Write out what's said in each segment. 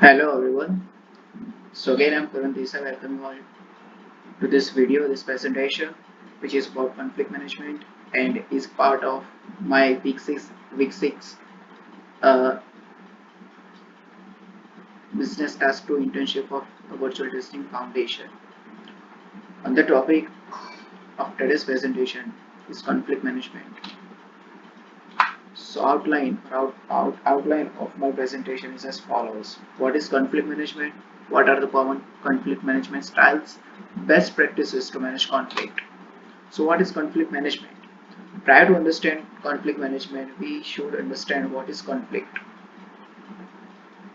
Hello everyone. So again I'm Karan Desai, welcome you all to this video, this presentation, which is about conflict management and is part of my week six uh, business task 2 internship of virtual testing foundation. On the topic of today's presentation is conflict management. So outline of my presentation is as follows. What is conflict management? What are the common conflict management styles? Best practices to manage conflict. So what is conflict management? Prior to understand conflict management, we should understand what is conflict.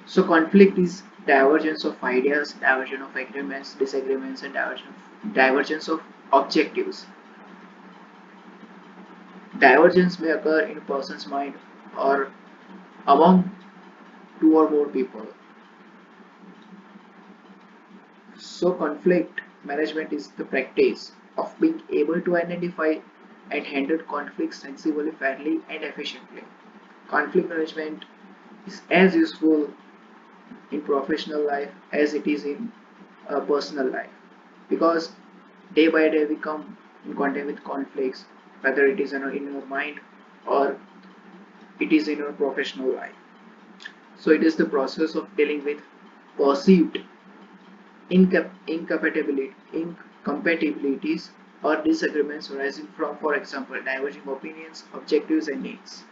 So conflict is divergence of ideas, divergence of agreements, disagreements, and divergence of objectives. Divergence may occur in a person's mind or among two or more people. So conflict management is the practice of being able to identify and handle conflicts sensibly, fairly, and efficiently. Conflict management is as useful in professional life as it is in personal life, because day by day we come in contact with conflicts, whether it is in our mind or it is in our professional life. So it is the process of dealing with perceived incompatibilities or disagreements arising from, for example, diverging opinions, objectives, and needs.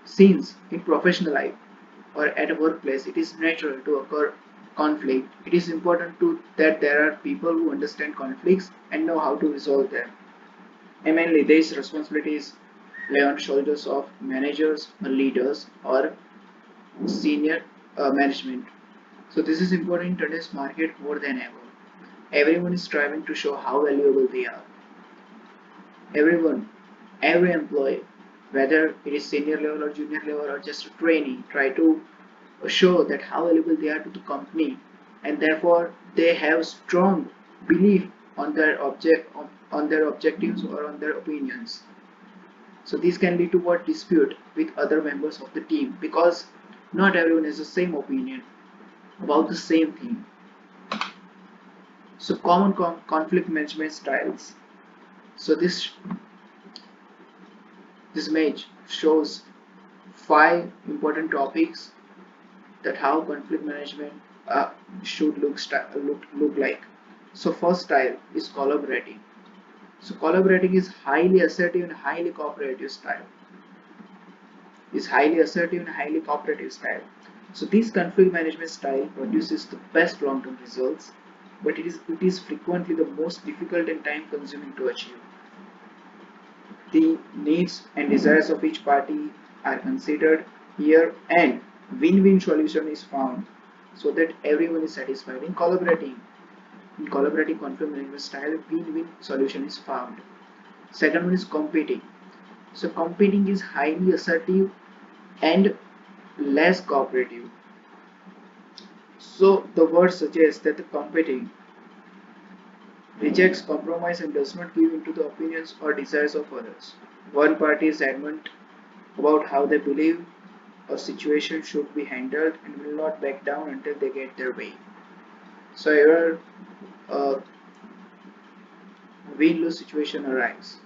Since in professional life or at a workplace it is natural to occur conflict, it is important that there are people who understand conflicts and know how to resolve them. And mainly these responsibilities lay on shoulders of managers or leaders or senior management. So this is important in today's market more than ever. Everyone is striving to show how valuable they are. Everyone, every employee, whether it is senior level or junior level or just a trainee, try to show that how valuable they are to the company, and therefore they have strong belief on their objectives or on their opinions. So this can lead to what dispute with other members of the team, because not everyone has the same opinion about the same thing. So common conflict management styles. So this image shows five important topics that how conflict management should look like. So first style is collaborating. So collaborating is highly assertive and highly cooperative style. Is highly assertive and highly cooperative style. So this conflict management style produces the best long-term results, but it is frequently the most difficult and time-consuming to achieve. The needs and desires of each party are considered here, and win-win solution is found so that everyone is satisfied. In collaborating conflict management style, win-win solution is found. Second one is competing. So competing is highly assertive and less cooperative. So the word suggests that the competing rejects compromise and does not give in to the opinions or desires of others. One party is adamant about how they believe a situation should be handled and will not back down until they get their way. So here a win-lose situation arises.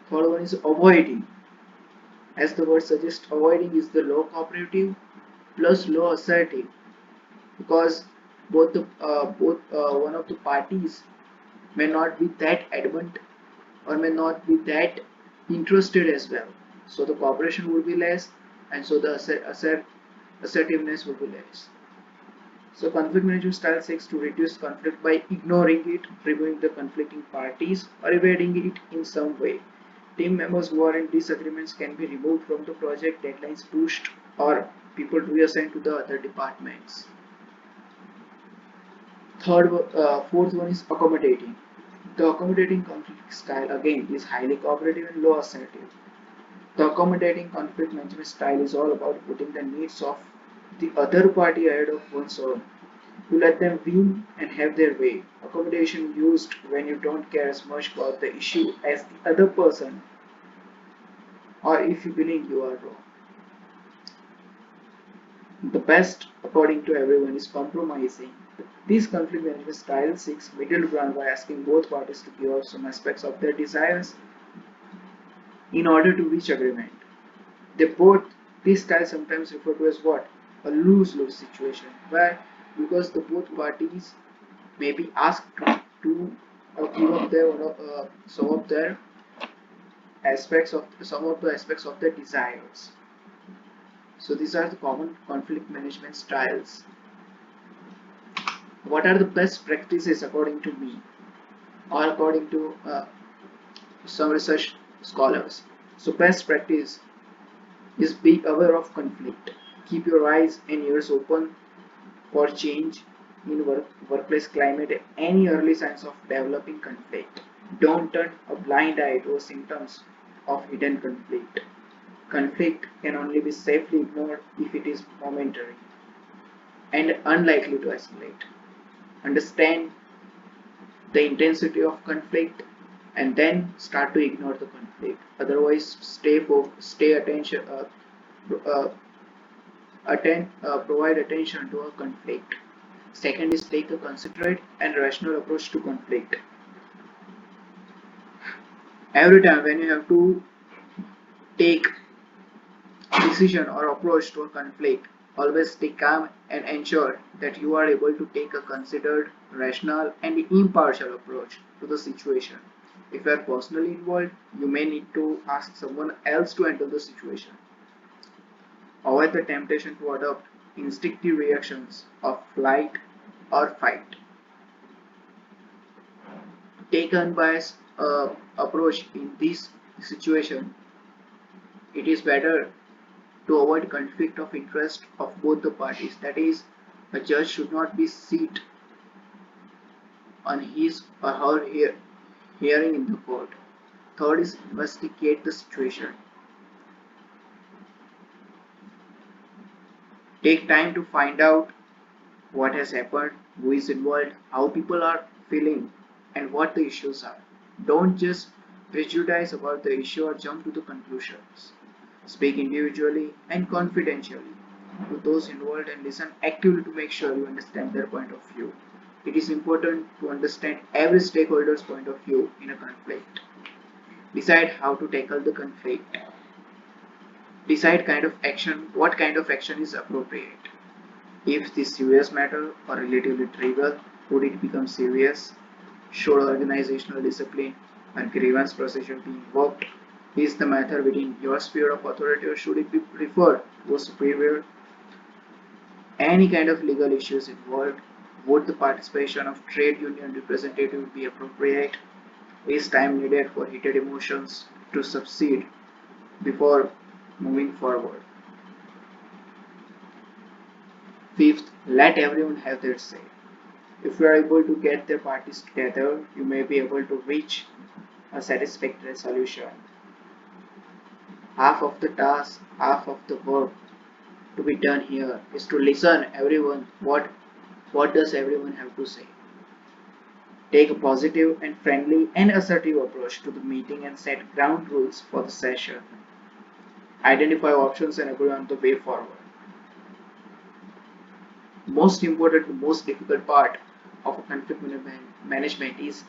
Third one is avoiding. As the word suggests, avoiding is the low cooperative plus low assertive, because one of the parties may not be that adamant or may not be that interested as well. So the cooperation would be less, and so the assertiveness would be less. So conflict management style seeks to reduce conflict by ignoring it, removing the conflicting parties, or evading it in some way. Team members who are in disagreements can be removed from the project, deadlines pushed, or people reassigned to the other departments. Fourth one is accommodating. The accommodating conflict style again is highly cooperative and low assertive. The accommodating conflict management style is all about putting the needs of the other party ahead of one's own. You let them win and have their way. Accommodation used when you don't care as much about the issue as the other person, or if you believe you are wrong. The best, according to everyone, is compromising. This conflict management style seeks middle ground by asking both parties to give up some aspects of their desires in order to reach agreement. They both This style sometimes referred to as what? A lose-lose situation. Why? Because the both parties may be asked to give up some of the aspects of their desires. So these are the common conflict management styles. What are the best practices according to me or according to some research scholars? So best practice is be aware of conflict. Keep your eyes and ears open for change in workplace climate and any early signs of developing conflict. Don't turn a blind eye to symptoms of hidden conflict. Conflict can only be safely ignored if it is momentary and unlikely to escalate. Understand the intensity of conflict and then start to ignore the conflict. Otherwise, stay attention, uh, provide attention to a conflict. Second is take a considerate and rational approach to conflict. Every time when you have to take decision or approach to a conflict, always stay calm and ensure that you are able to take a considered, rational, and impartial approach to the situation. If you are personally involved, you may need to ask someone else to handle the situation. Avoid the temptation to adopt instinctive reactions of flight or fight. Take an unbiased approach in this situation. It is better to avoid conflict of interest of both the parties. That is, a judge should not be sit on his or her hearing in the court. Third is investigate the situation. Take time to find out what has happened, who is involved, how people are feeling, and what the issues are. Don't just prejudice about the issue or jump to the conclusions. Speak individually and confidentially to those involved and listen actively to make sure you understand their point of view. It is important to understand every stakeholder's point of view in a conflict. Decide how to tackle the conflict. Decide what kind of action is appropriate. If this serious matter or relatively trivial, would it become serious? Should organizational discipline and grievance procedure be invoked? Is the matter within your sphere of authority or should it be referred to a superior? Any kind of legal issues involved? Would the participation of trade union representative be appropriate? Is time needed for heated emotions to subside before moving forward? Fifth, let everyone have their say. If you are able to get the parties together, you may be able to reach a satisfactory solution. Half of the task, half of the work to be done here is to listen everyone what does everyone have to say. Take a positive and friendly and assertive approach to the meeting and set ground rules for the session. Identify options and agree on the way forward. Most important, most difficult part of a conflict management is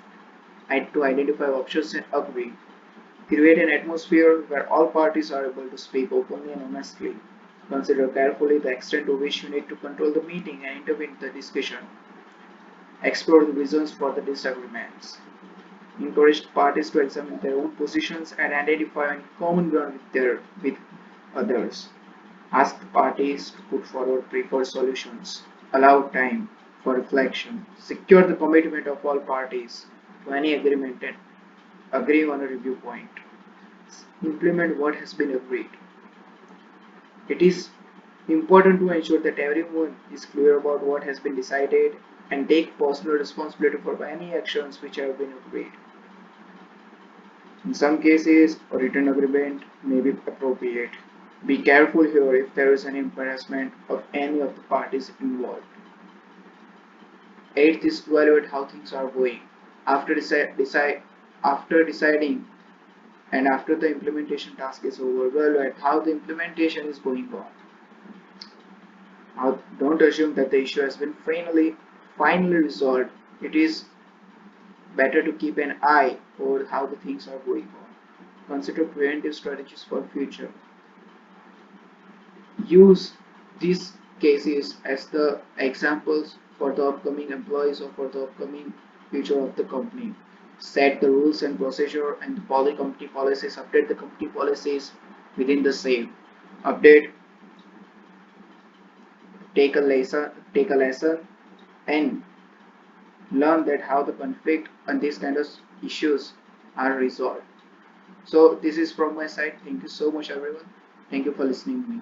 to identify options and agree. Create an atmosphere where all parties are able to speak openly and honestly. Consider carefully the extent to which you need to control the meeting and intervene in the discussion. Explore the reasons for the disagreements. Encourage parties to examine their own positions and identify common ground with others. Ask the parties to put forward preferred solutions. Allow time for reflection. Secure the commitment of all parties to any agreement and agree on a review point. Implement what has been agreed. It is important to ensure that everyone is clear about what has been decided and take personal responsibility for any actions which have been agreed. In some cases, a written agreement may be appropriate. Be careful here if there is an embarrassment of any of the parties involved. Eighth is to evaluate how things are going. After deciding and after the implementation task is over, evaluate how the implementation is going on. Now, don't assume that the issue has been finally resolved. It is better to keep an eye over how the things are going on. Consider preventive strategies for future. Use these cases as the examples for the upcoming employees or for the upcoming future of the company. Set the rules and procedure and follow company policies, update the company policies within the same. Update, take a lesson, and learn that how the conflict and these kind of issues are resolved. So this is from my side. Thank you so much everyone. Thank you for listening to me.